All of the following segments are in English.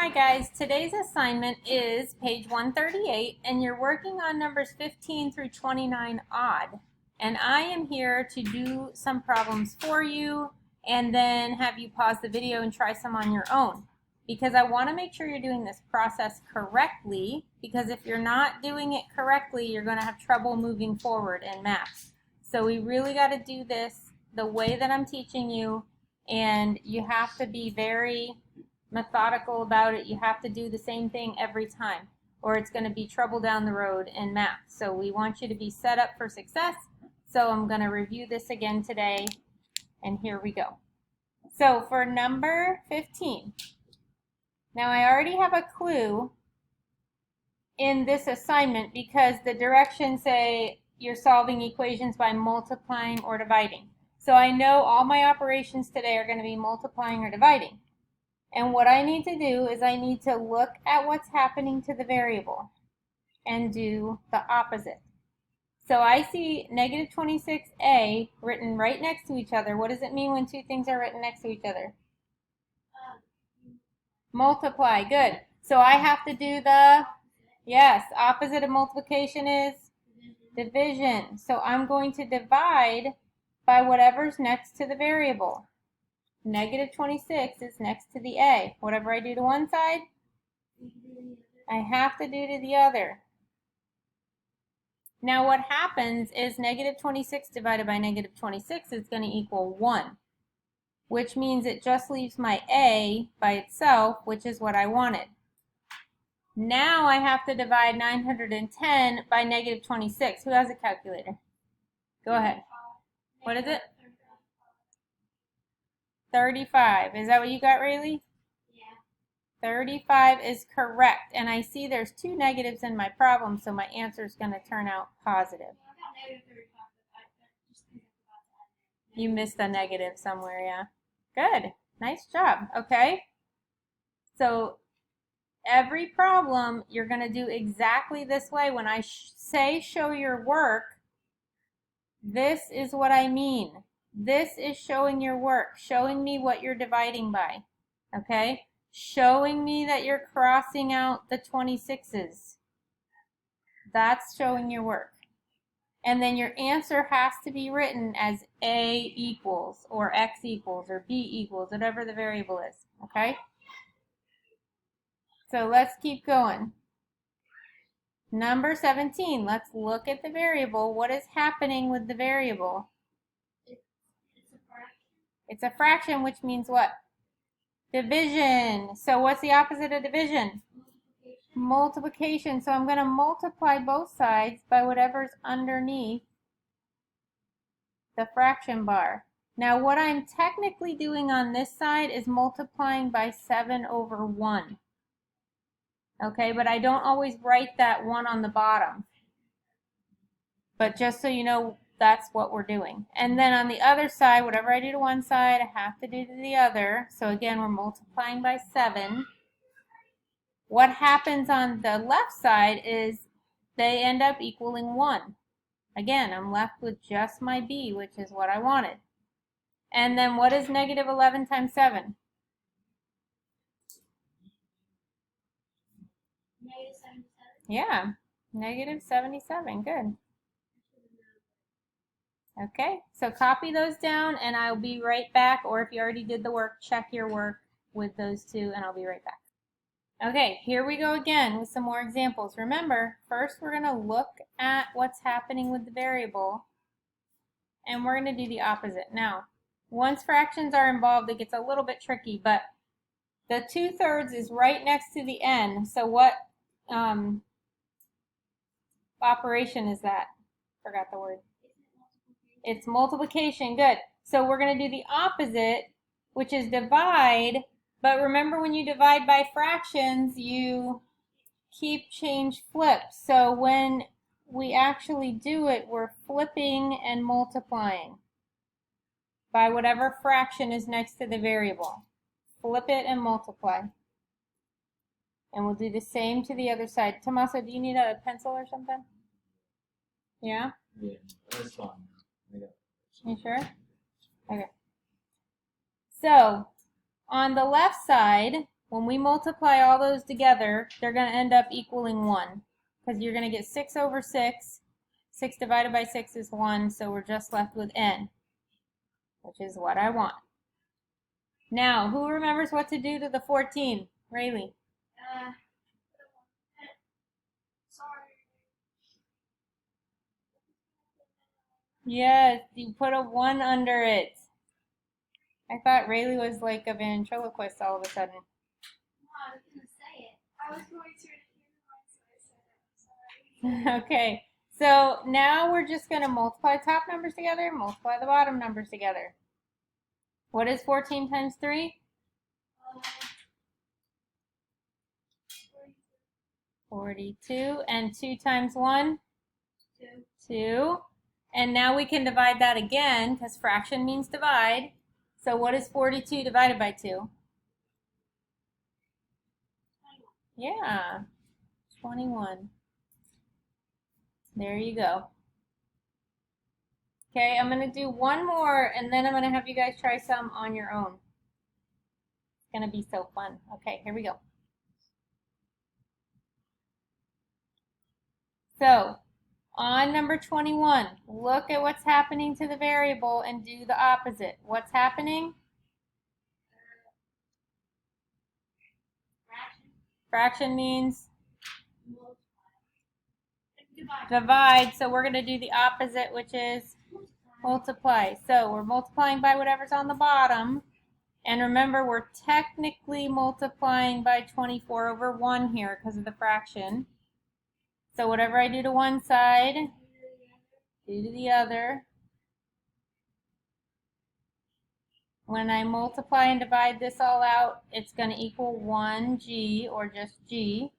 Hi guys, today's assignment is page 138 and you're working on numbers 15 through 29 odd. And I am here to do some problems for you and then have you pause the video and try some on your own. Because I want to make sure you're doing this process correctly, because if you're not doing it correctly, you're going to have trouble moving forward in math. So we really got to do this the way that I'm teaching you, and you have to be very methodical about it. You have to do the same thing every time, or it's going to be trouble down the road in math. So we want you to be set up for success. So I'm going to review this again today, and here we go. So for number 15, now I already have a clue in this assignment because the directions say you're solving equations by multiplying or dividing. So I know all my operations today are going to be multiplying or dividing. And what I need to do is I need to look at what's happening to the variable and do the opposite. So I see negative 26a written right next to each other. What does it mean when two things are written next to each other? Multiply. Good. So I have to do the, yes, opposite of multiplication is division. So I'm going to divide by whatever's next to the variable. Negative 26 is next to the a. Whatever I do to one side, I have to do to the other. Now what happens is negative 26 divided by negative 26 is going to equal 1, which means it just leaves my a by itself, which is what I wanted. Now I have to divide 910 by negative 26. Who has a calculator? Go ahead. What is it? 35. Is that what you got, Rayleigh? Yeah. 35 is correct. And I see there's two negatives in my problem, so my answer is going to turn out positive. I got negative 35, but I just think it's about that. You missed a negative somewhere, yeah. Good. Nice job. Okay. So every problem, you're going to do exactly this way. When I say show your work, this is what I mean. This is showing your work, showing me what you're dividing by, okay? Showing me that you're crossing out the 26s. That's showing your work. And then your answer has to be written as A equals, or X equals, or B equals, whatever the variable is, okay? So let's keep going. Number 17, let's look at the variable. What is happening with the variable? It's a fraction, which means what? Division. So what's the opposite of division? Multiplication. So I'm going to multiply both sides by whatever's underneath the fraction bar. Now what I'm technically doing on this side is multiplying by 7 over 1. Okay, but I don't always write that 1 on the bottom. But just so you know, that's what we're doing. And then on the other side, whatever I do to one side, I have to do to the other. So again, we're multiplying by 7. What happens on the left side is they end up equaling 1. Again, I'm left with just my b, which is what I wanted. And then what is negative 11 times 7? Negative 77. Yeah, negative 77. Good. Okay, so copy those down and I'll be right back, or if you already did the work, check your work with those two and I'll be right back. Okay, here we go again with some more examples. Remember, first we're going to look at what's happening with the variable and we're going to do the opposite. Now, once fractions are involved, it gets a little bit tricky, but the 2/3 is right next to the n, so what operation is that? Forgot the word. It's multiplication. Good. So we're going to do the opposite, which is divide. But remember, when you divide by fractions, you keep change flip. So when we actually do it, we're flipping and multiplying by whatever fraction is next to the variable. Flip it and multiply. And we'll do the same to the other side. Tommaso, do you need a pencil or something? Yeah? Yeah, that's fine. You sure? Okay. So on the left side, when we multiply all those together, they're going to end up equaling 1. Because you're going to get 6 over 6. 6 divided by 6 is 1, so we're just left with n, which is what I want. Now, who remembers what to do to the 14? Rayleigh. Sorry. Yes, you put a 1 under it. I thought Rayleigh was like a ventriloquist all of a sudden. No, I was gonna say it. I was going to so I said it. I'm sorry. Okay, so now we're just going to multiply top numbers together, multiply the bottom numbers together. What is 14 times 3? 42. And 2 times 1? 2. And now we can divide that again, because fraction means divide. So what is 42 divided by 2? Yeah, 21. There you go. Okay, I'm going to do one more, and then I'm going to have you guys try some on your own. It's going to be so fun. Okay, here we go. So, on number 21, look at what's happening to the variable and do the opposite. What's happening? Fraction means divide, so we're going to do the opposite, which is multiply. So we're multiplying by whatever's on the bottom. And remember, we're technically multiplying by 24 over 1 here because of the fraction. So whatever I do to one side, do to the other. When I multiply and divide this all out, it's going to equal 1g, or just g.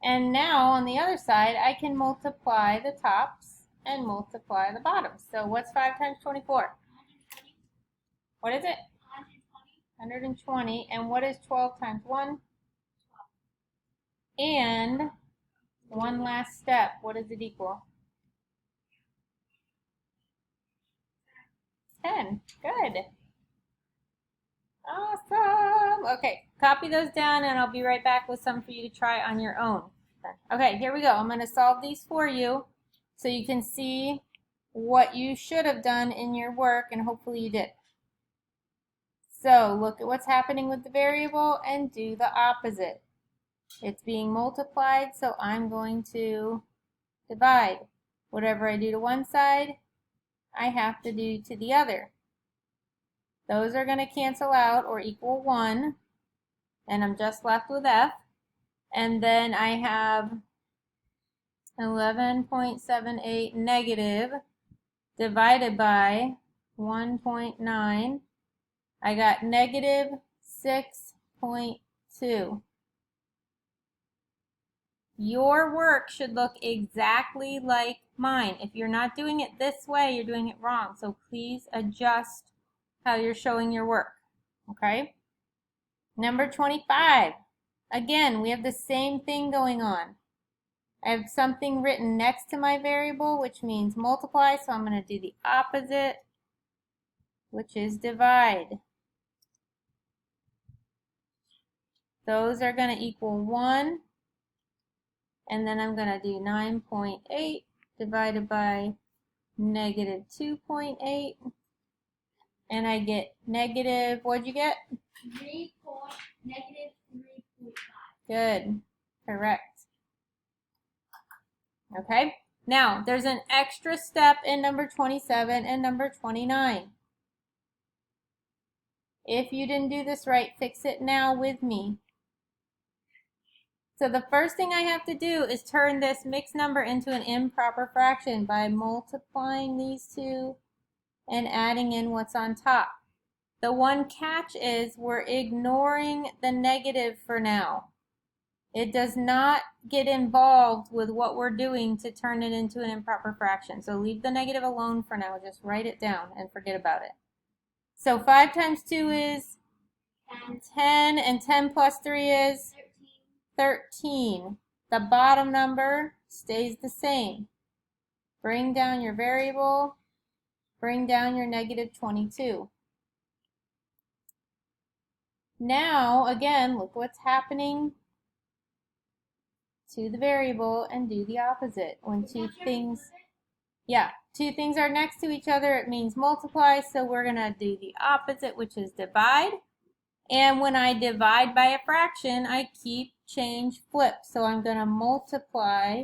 And now, on the other side, I can multiply the tops and multiply the bottoms. So what's 5 times 24? What is it? 120. And what is 12 times 1? And one last step. What does it equal? 10. Good. Awesome. Okay, copy those down and I'll be right back with some for you to try on your own. Okay, here we go. I'm going to solve these for you so you can see what you should have done in your work, and hopefully you did. So look at what's happening with the variable and do the opposite. It's being multiplied, so I'm going to divide. Whatever I do to one side, I have to do to the other. Those are going to cancel out or equal 1, and I'm just left with f. And then I have 11.78 negative divided by 1.9. I got negative 6.2. Your work should look exactly like mine. If you're not doing it this way, you're doing it wrong. So please adjust how you're showing your work. Okay? Number 25. Again, we have the same thing going on. I have something written next to my variable, which means multiply, so I'm going to do the opposite, which is divide. Those are going to equal 1, and then I'm going to do 9.8 divided by negative 2.8, and I get negative, what'd you get? Negative 3.5. Good, correct. Okay, now there's an extra step in number 27 and number 29. If you didn't do this right, fix it now with me. So the first thing I have to do is turn this mixed number into an improper fraction by multiplying these two and adding in what's on top. The one catch is we're ignoring the negative for now. It does not get involved with what we're doing to turn it into an improper fraction. So leave the negative alone for now. Just write it down and forget about it. So 5 times 2 is 10, and 10 plus 3 is 13. The bottom number stays the same. Bring down your variable. Bring down your negative 22. Now, again, look what's happening to the variable and do the opposite. When two things are next to each other, it means multiply, so we're going to do the opposite, which is divide. And when I divide by a fraction, I keep, change, flip. So I'm going to multiply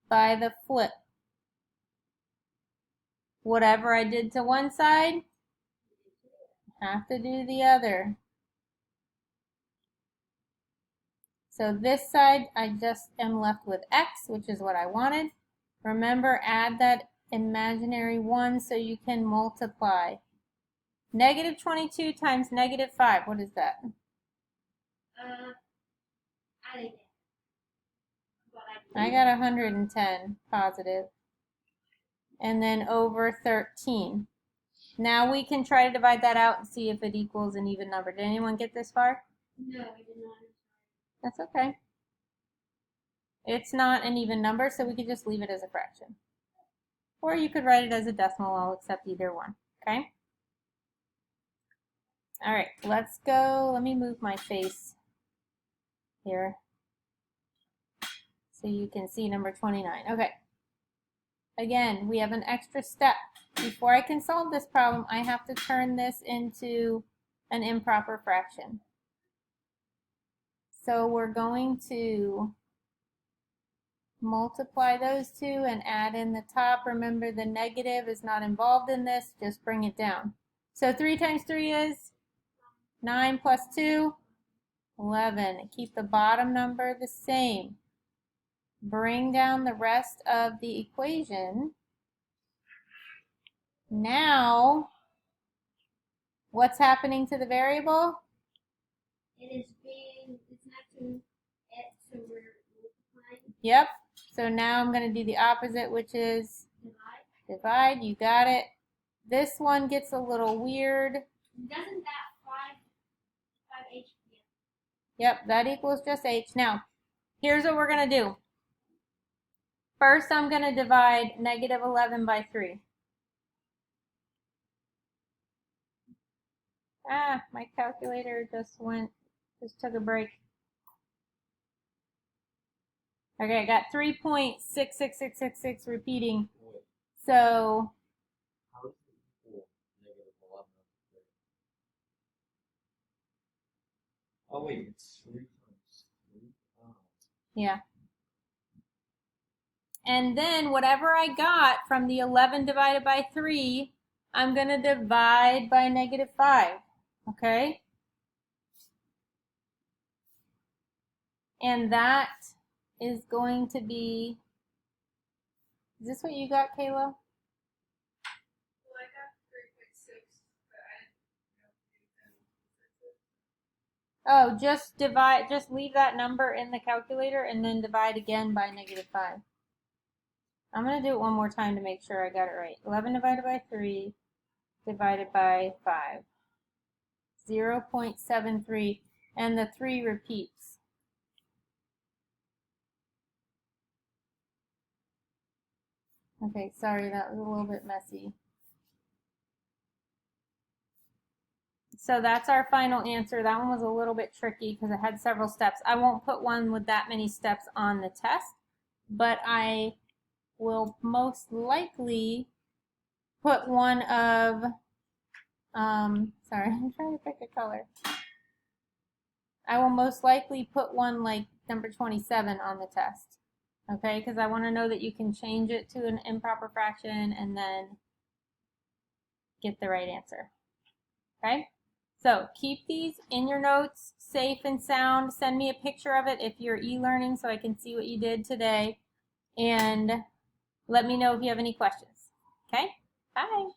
by the flip. Whatever I did to one side, have to do the other. So this side, I just am left with x, which is what I wanted. Remember, add that imaginary 1 so you can multiply. Negative 22 times negative 5, what is that? I didn't get it. I got 110 positive. And then over 13. Now we can try to divide that out and see if it equals an even number. Did anyone get this far? No, I did not. That's okay. It's not an even number, so we could just leave it as a fraction. Or you could write it as a decimal. I'll accept either one, okay? All right, let's go. Let me move my face here so you can see number 29. Okay. Again, we have an extra step. Before I can solve this problem, I have to turn this into an improper fraction. So we're going to multiply those two and add in the top. Remember, the negative is not involved in this. Just bring it down. So 3 times 3 is 9 plus 2, 11. Keep the bottom number the same. Bring down the rest of the equation. Now, what's happening to the variable? It's next to x, so we're multiplying. Yep. So now I'm going to do the opposite, which is divide. You got it. This one gets a little weird. Doesn't that 5h? Yep, that equals just h. Now, here's what we're going to do. First, I'm going to divide negative 11 by 3. Ah, my calculator just took a break. Okay, I got 3.66666 repeating. So, How is it equal negative 11 over 3? Oh wait, it's 3 times 3. Oh. yeah. And then whatever I got from the 11 divided by 3, I'm going to divide by negative 5. Okay? And that is going to be, is this what you got, Kayla? Well, I got 3.6, but I didn't Oh, just leave that number in the calculator and then divide again by negative 5. I'm going to do it one more time to make sure I got it right. 11 divided by 3 divided by 5. 0.73, and the 3 repeats. Okay, sorry, that was a little bit messy. So that's our final answer. That one was a little bit tricky because it had several steps. I won't put one with that many steps on the test, but I will most likely put one of, sorry, I'm trying to pick a color. I will most likely put one like number 27 on the test, okay? Because I want to know that you can change it to an improper fraction and then get the right answer, okay? So keep these in your notes, safe and sound. Send me a picture of it if you're e-learning so I can see what you did today. And let me know if you have any questions, okay? Bye.